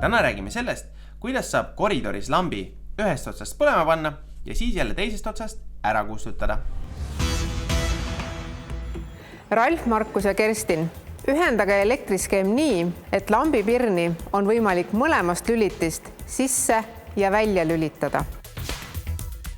Täna räägime sellest, kuidas saab koridoris lambi ühest otsast põlema panna ja siis jälle teisest otsast ära kustutada. Ralf, Markus ja Kerstin, ühendage elektriskeem nii, et lambipirni on võimalik mõlemast lülitist sisse ja välja lülitada.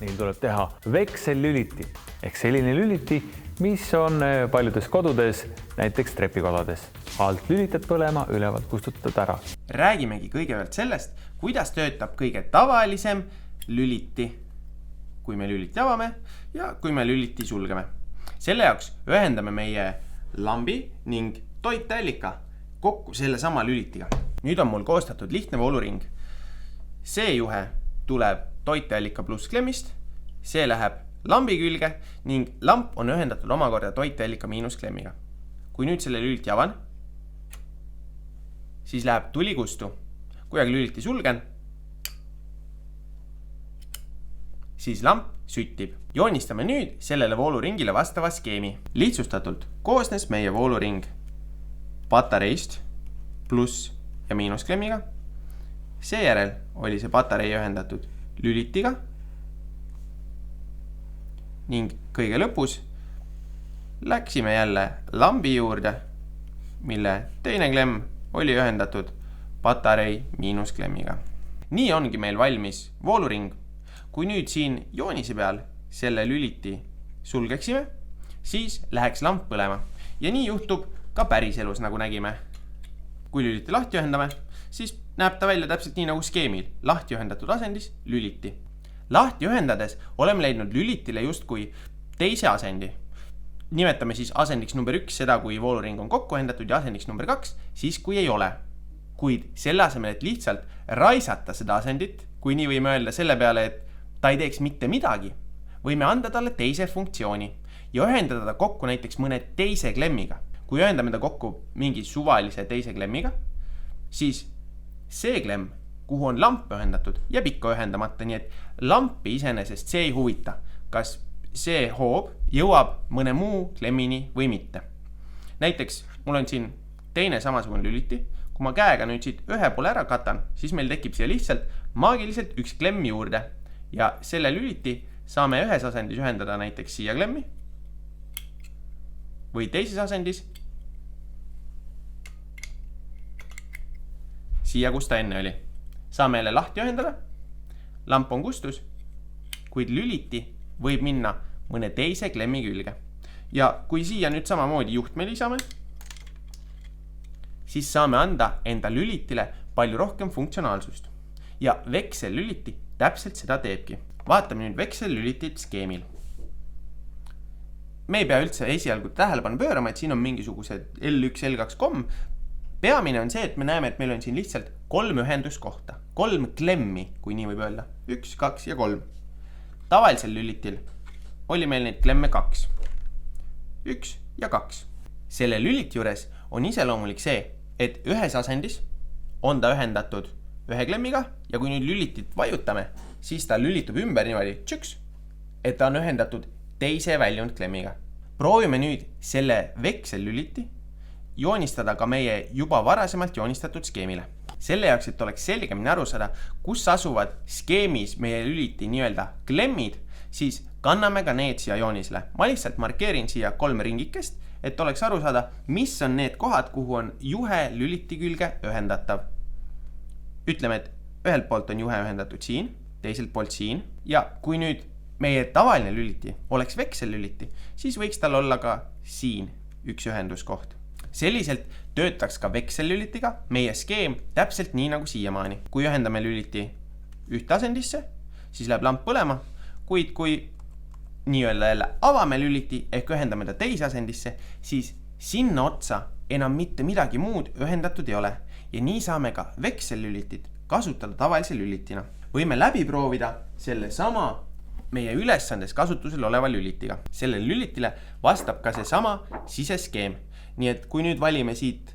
Neil tuleb teha veksellüliti ehk selline lüliti, mis on paljudes kodudes, näiteks trepikodades. Alt lülitad põlema, ülevalt kustutad ära. Räägimegi kõigepealt sellest, kuidas töötab kõige tavalisem lüliti, kui me lüliti avame ja kui me lüliti sulgeme. Selle jaoks ühendame meie lambi ning toiteallika kokku selle sama lülitiga. Nüüd on mul koostatud lihtne vooluring. See juhe tuleb toiteallika pluss klemmist, see läheb lambi külge ning lamp on ühendatud omakorda toiteallika miinus klemmiga. Kui nüüd selle lüliti avan, siis läheb tuli kustu. Kui aga lüliti sulgen, siis lamp süttib. Joonistame nüüd sellele vooluringile vastava skeemi. Lihtsustatult koosnes meie vooluring patareist pluss ja miinus klemmiga. Seejärel oli see patarei ühendatud lülitiga ning kõige lõpus läksime jälle lambi juurde, mille teine klemm oli ühendatud patarei miinus klemmiga. Nii ongi meil valmis vooluring. Kui nüüd siin joonise peal selle lüliti sulgeksime, siis läheks lamp põlema. Ja nii juhtub ka päriselus, nagu nägime. Kui lüliti lahti ühendame, siis näeb ta välja täpselt nii nagu skeemil. Lahti ühendatud asendis lüliti. Lahti ühendades oleme leidnud lülitile justkui teise asendi. Nimetame siis asendiks number 1 seda, kui vooluring on kokku ühendatud ja asendiks number 2, siis kui ei ole. Kuid selle asemel, et lihtsalt raisata seda asendit, kui nii võime öelda selle peale, et ta ei teeks mitte midagi, võime anda talle teise funktsiooni ja ühendada ta kokku näiteks mõne teise klemmiga. Kui ühendame ta kokku mingi suvalise teise klemmiga, siis see klemm, kuhu on lamp ühendatud, jääb ikka ühendamata, nii et lampi iseenesest see ei huvita, kas see hoob jõuab mõne muu klemmini või mitte. Näiteks mul on siin teine samasugune lüliti. Kui ma käega nüüd siit ühe poole ära katan, siis meil tekib siia lihtsalt maagiliselt üks klemm juurde ja selle lüliti saame ühes asendis ühendada näiteks siia klemmi või teises asendis siia, kus ta enne oli. Saame jälle lahti ühendada, lamp on kustus, kuid lüliti võib minna mõne teise klemmi külge. Ja kui siia nüüd samamoodi juhtme lisame, siis saame anda enda lülitile palju rohkem funktsionaalsust. Ja veksellüliti täpselt seda teebki. Vaatame nüüd veksellülitit skeemil. Me ei pea üldse esialgu tähelepanu pöörama, et siin on mingisugused L1, L2, Peamine on see, et me näeme, et meil on siin lihtsalt 3 ühenduskohta. 3 klemmi, kui nii võib öelda. 1, 2 ja 3. Tavalisel lülitil oli meil neid klemme 2. 1 ja 2. Selle lüliti juures on iseloomulik see, et ühes asendis on ta ühendatud ühe klemmiga ja kui nüüd lülitit vajutame, siis ta lülitub ümber niimoodi tšüks, et ta on ühendatud teise väljund klemmiga. Proovime nüüd selle veksellüliti joonistada ka meie juba varasemalt joonistatud skeemile. Selle jaoks, et oleks selgemini aru saada, kus asuvad skeemis meie lüliti nii-öelda klemmid, siis kanname ka need siia joonisele. Ma lihtsalt markeerin siia 3 ringikest, et oleks aru saada, mis on need kohad, kuhu on juhe lüliti külge ühendatav. Ütleme, et ühelt poolt on juhe ühendatud siin, teiselt poolt siin ja kui nüüd meie tavaline lüliti oleks veksellüliti, siis võiks tal olla ka siin üks ühenduskoht. Selliselt töötaks ka veksellülitiga meie skeem täpselt nii nagu siiamaani. Kui ühendame lüliti ühte asendisse, siis läheb lamp põlema, kuid kui nii-öelda jälle avame lüliti ehk ühendame ta teise asendisse, siis sinna otsa enam mitte midagi muud ühendatud ei ole ja nii saame ka veksellülitit kasutada tavalise lülitina. Võime läbi proovida selle sama meie ülesandes kasutusel oleva lülitiga. Sellele lülitile vastab ka see sama siseskeem. Nii et kui nüüd valime siit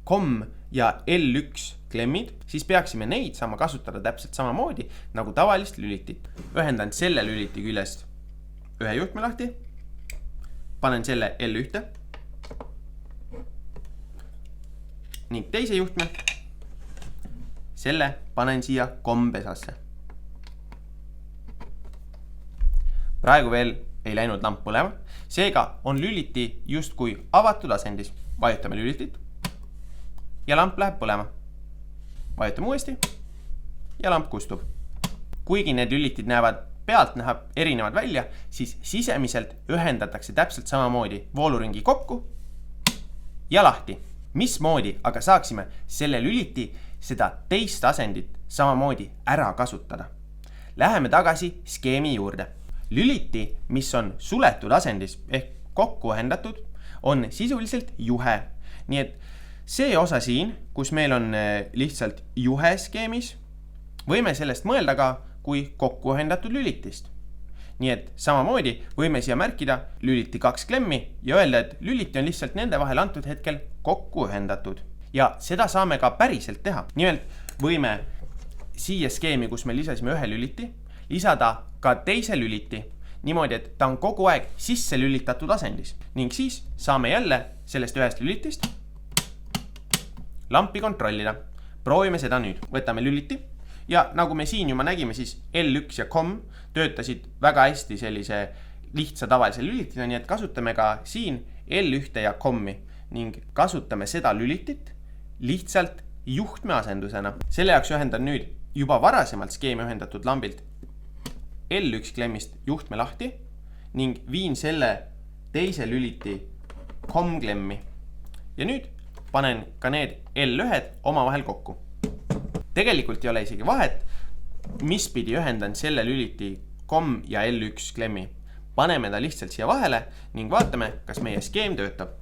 COM ja L1 klemmid, siis peaksime neid saama kasutada täpselt samamoodi nagu tavalist lülitit. Ühendan selle lüliti küljest ühe juhtme lahti, panen selle L1 ning teise juhtme, selle panen siia kompesasse. Praegu veel ei läinud lamp põlema, seega on lüliti justkui avatud asendis. Vajutame lülitit ja lamp läheb põlema. Vajutame uuesti ja lamp kustub. Kuigi need lülitid näevad pealt erinevad välja, siis sisemiselt ühendatakse täpselt samamoodi vooluringi kokku ja lahti. Mismoodi aga saaksime selle lüliti seda teist asendit samamoodi ära kasutada? Läheme tagasi skeemi juurde. Lüliti, mis on suletud asendis ehk kokku ühendatud, on sisuliselt juhe. Nii et see osa siin, kus meil on lihtsalt juhe skeemis, võime sellest mõelda ka kui kokku ühendatud lülitist. Nii et samamoodi võime siia märkida lüliti 2 klemmi ja öelda, et lüliti on lihtsalt nende vahel antud hetkel kokku ühendatud. Ja seda saame ka päriselt teha. Nimelt võime siia skeemi, kus me lisasime ühe lüliti, lisada ka teise lüliti, niimoodi, et ta on kogu aeg sisse lülitatud asendis. Ning siis saame jälle sellest ühest lülitist lampi kontrollida. Proovime seda nüüd. Võtame lüliti. Ja nagu me siin juba nägime, siis L1 ja COM töötasid väga hästi sellise lihtsa tavalise lülitina, nii et kasutame ka siin L1 ja COM-i ning kasutame seda lülitit lihtsalt juhtme asendusena. Selle jaoks ühendan nüüd juba varasemalt skeemi ühendatud lambilt L1 klemmist juhtme lahti ning viin selle teise lüliti COM klemmi. Ja nüüd panen ka need L1 omavahel kokku. Tegelikult ei ole isegi vahet, mis pidi ühendan selle lüliti COM ja L1 klemmi. Paneme ta lihtsalt siia vahele ning vaatame, kas meie skeem töötab.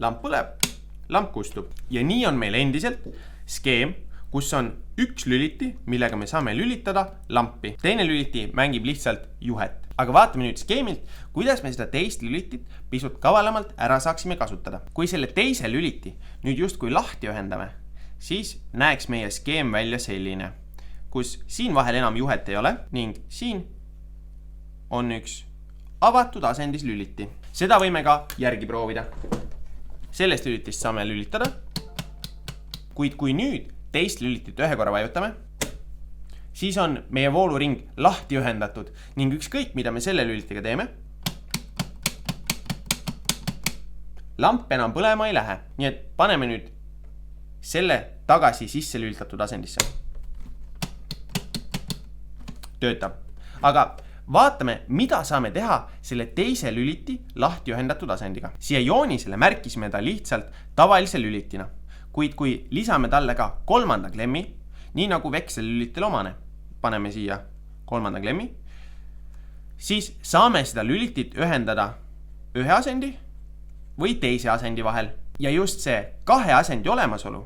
Lamp põleb, lamp kustub. Ja nii on meil endiselt skeem, kus on üks lüliti, millega me saame lülitada lampi. Teine lüliti mängib lihtsalt juhet. Aga vaatame nüüd skeemilt, kuidas me seda teist lülitit pisut kavalamalt ära saaksime kasutada. Kui selle teise lüliti nüüd justkui lahti ühendame, siis näeks meie skeem välja selline, kus siin vahel enam juhet ei ole ning siin on üks avatud asendis lüliti. Seda võime ka järgi proovida. Sellest lülitist saame lülitada, kuid kui nüüd teist lülitit ühe korra vajutame, siis on meie vooluring lahti ühendatud ning ükskõik, mida me selle lülitiga teeme, lamp enam põlema ei lähe. Nii et paneme nüüd selle tagasi sisse lülitatud asendisse. Töötab. Aga vaatame, mida saame teha selle teise lüliti lahti ühendatud asendiga. Siia joonisele märkisime ta lihtsalt tavalise lülitina, kuid kui lisame talle ka kolmanda klemmi, nii nagu vekselülitil omane, paneme siia kolmanda klemmi, siis saame seda lülitit ühendada ühe asendi või teise asendi vahel. Ja just see kahe asendi olemasolu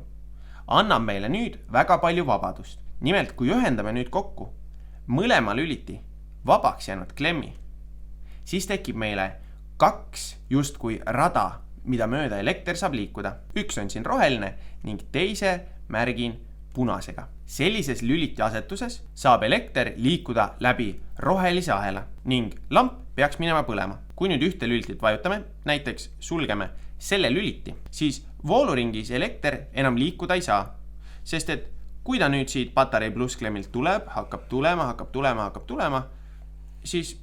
annab meile nüüd väga palju vabadust. Nimelt, kui ühendame nüüd kokku mõlema lüliti vabaks jäänud klemmi, siis tekib meile 2 justkui rada, mida mööda elekter saab liikuda. Üks on siin roheline ning teise märgin punasega. Sellises lüliti asetuses saab elekter liikuda läbi rohelise ahela ning lamp peaks minema põlema. Kui nüüd ühte lülitit vajutame, näiteks sulgeme selle lüliti, siis vooluringis elekter enam liikuda ei saa. Sest et kui ta nüüd siit patarei plussklemmilt tuleb, hakkab tulema, siis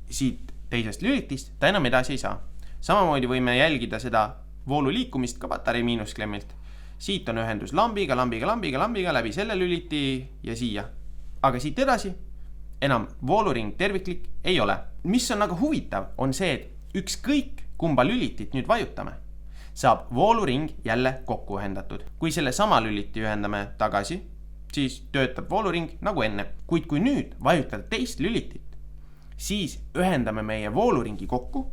siit teisest lülitist ta enam edasi ei saa. Samamoodi võime jälgida seda voolu liikumist ka patarei miinusklemmilt. Siit on ühendus lambiga läbi selle lüliti ja siia. Aga siit edasi enam vooluring terviklik ei ole. Mis on aga huvitav, on see, et ükskõik kumba lülitit nüüd vajutame, saab vooluring jälle kokku ühendatud. Kui selle sama lüliti ühendame tagasi, siis töötab vooluring nagu enne. Kuid kui nüüd vajutada teist lülitit, siis ühendame meie vooluringi kokku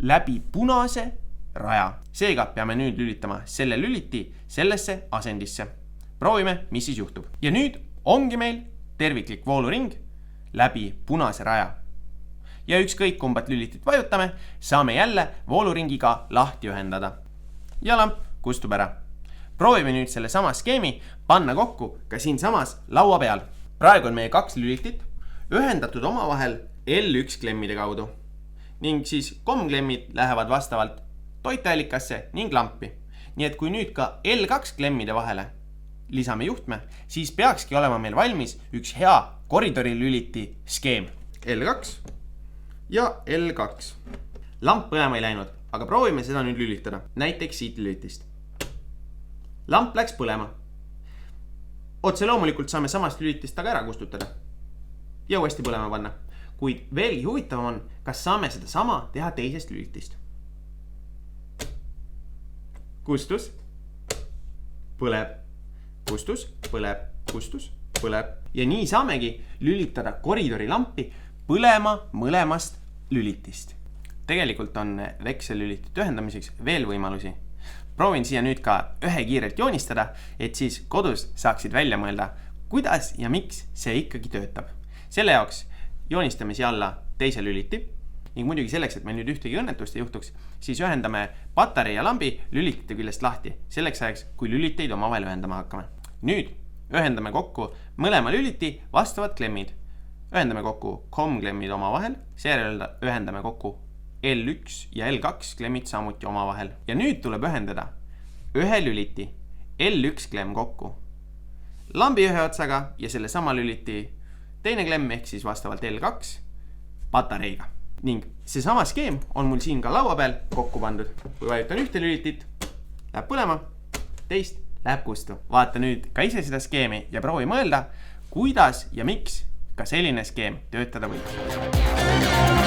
läbi punase raja. Seega peame nüüd lülitama selle lüliti sellesse asendisse. Proovime, mis siis juhtub. Ja nüüd ongi meil terviklik vooluring läbi punase raja. Ja ükskõik kumbat lülitit vajutame, saame jälle vooluringiga lahti ühendada. Ja lamp kustub ära. Proovime nüüd selle sama skeemi panna kokku ka siin samas laua peal. Praegu on meie 2 lülitit ühendatud omavahel L1 klemmide kaudu. Ning siis COM klemmid lähevad vastavalt toiteallikasse ning lampi. Nii et kui nüüd ka L2 klemmide vahele lisame juhtme, siis peakski olema meil valmis üks hea koridorilüliti skeem. L2 ja L2. Lamp põlema ei läinud, aga proovime seda nüüd lülitada. Näiteks siit lülitist. Lamp läks põlema. Otse loomulikult saame samast lülitist taga ära kustutada ja uuesti põlema panna. Kuid veelgi huvitavam on, kas saame seda sama teha teisest lülitist. Kustus, põleb, kustus, põleb, kustus, põleb. Ja nii saamegi lülitada koridorilampi põlema mõlemast lülitist. Tegelikult on veksellülitit ühendamiseks veel võimalusi. Proovin siia nüüd ka ühe kiirelt joonistada, et siis kodus saaksid välja mõelda, kuidas ja miks see ikkagi töötab. Selle jaoks joonistame siia alla teise lüliti ning muidugi selleks, et meil nüüd ühtegi õnnetust ei juhtuks, siis ühendame patarei ja lambi lülitite küljest lahti, selleks ajaks, kui lüliteid omavahel ühendama hakkame. Nüüd ühendame kokku mõlema lüliti vastavad klemmid. Ühendame kokku COM-klemmid omavahel, seejärel ühendame kokku L1 ja L2 klemmid samuti omavahel. Ja nüüd tuleb ühendada ühe lüliti L1 klemm kokku lambi ühe otsaga ja selle sama lüliti teine klemm ehk siis vastavalt L2 patareiga. Ning see sama skeem on mul siin ka laua peal kokku pandud. Kui vajutan ühte lülitit, läheb põlema, teist läheb kustu. Vaata nüüd ka ise seda skeemi ja proovi mõelda, kuidas ja miks ka selline skeem töötada võib.